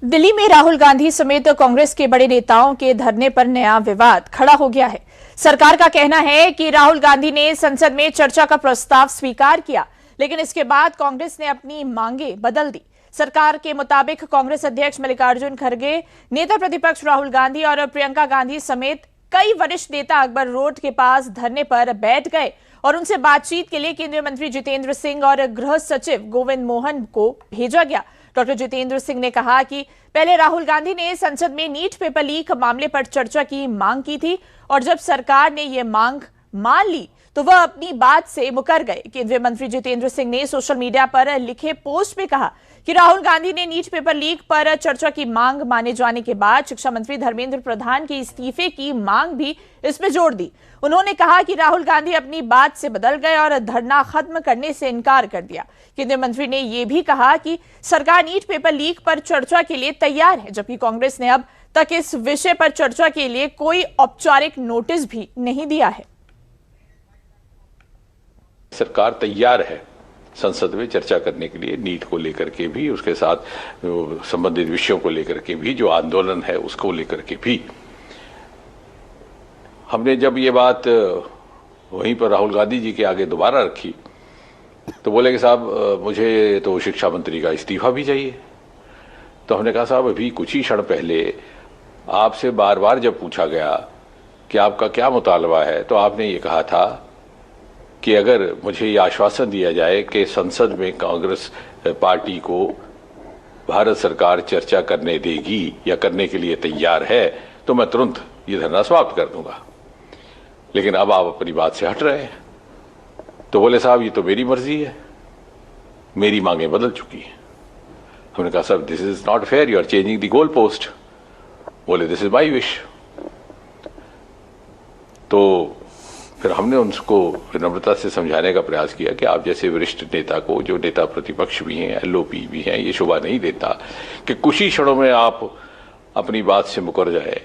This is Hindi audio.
दिल्ली में राहुल गांधी समेत कांग्रेस के बड़े नेताओं के धरने पर नया विवाद खड़ा हो गया है। सरकार का कहना है कि राहुल गांधी ने संसद में चर्चा का प्रस्ताव स्वीकार किया, लेकिन इसके बाद कांग्रेस ने अपनी मांगे बदल दी। सरकार के मुताबिक कांग्रेस अध्यक्ष मल्लिकार्जुन खड़गे, नेता प्रतिपक्ष राहुल गांधी और प्रियंका गांधी समेत कई वरिष्ठ नेता अकबर रोड के पास धरने पर बैठ गए और उनसे बातचीत के लिए केंद्रीय मंत्री जितेंद्र सिंह और गृह सचिव गोविंद मोहन को भेजा गया। डॉक्टर जितेंद्र सिंह ने कहा कि पहले राहुल गांधी ने संसद में नीट पेपर लीक मामले पर चर्चा की मांग की थी और जब सरकार ने यह मांग मान ली तो वह अपनी बात से मुकर गए। केंद्रीय मंत्री जितेंद्र सिंह ने सोशल मीडिया पर लिखे पोस्ट में कहा कि राहुल गांधी ने नीट पेपर लीक पर चर्चा की मांग माने जाने के बाद शिक्षा मंत्री धर्मेंद्र प्रधान के इस्तीफे की मांग भी इसमें जोड़ दी। उन्होंने कहा कि राहुल गांधी अपनी बात से बदल गए और धरना खत्म करने से इनकार कर दिया। केंद्रीय मंत्री ने यह भी कहा कि सरकार नीट पेपर लीक पर चर्चा के लिए तैयार है, जबकि कांग्रेस ने अब तक इस विषय पर चर्चा के लिए कोई औपचारिक नोटिस भी नहीं दिया है। सरकार तैयार है संसद में चर्चा करने के लिए, नीट को लेकर के भी, उसके साथ संबंधित विषयों को लेकर के भी, जो आंदोलन है उसको लेकर के भी। हमने जब ये बात वहीं पर राहुल गांधी जी के आगे दोबारा रखी तो बोले कि साहब मुझे तो शिक्षा मंत्री का इस्तीफा भी चाहिए। तो हमने कहा साहब अभी कुछ ही क्षण पहले आपसे बार बार जब पूछा गया कि आपका क्या मुतालबा है तो आपने ये कहा था कि अगर मुझे ये आश्वासन दिया जाए कि संसद में कांग्रेस पार्टी को भारत सरकार चर्चा करने देगी या करने के लिए तैयार है तो मैं तुरंत ये धरना समाप्त कर दूंगा। लेकिन अब आप अपनी बात से हट रहे हैं। तो बोले साहब ये तो मेरी मर्जी है, मेरी मांगें बदल चुकी हैं। हमने कहा साहब this is not fair, you are changing the goalpost. बोले दिस इज माई विश। तो फिर हमने उनको विनम्रता से समझाने का प्रयास किया कि आप जैसे वरिष्ठ नेता को, जो नेता प्रतिपक्ष भी हैं, एलओपी भी हैं, ये शोभा नहीं देता कि कुछ ही क्षणों में आप अपनी बात से मुकर जाए।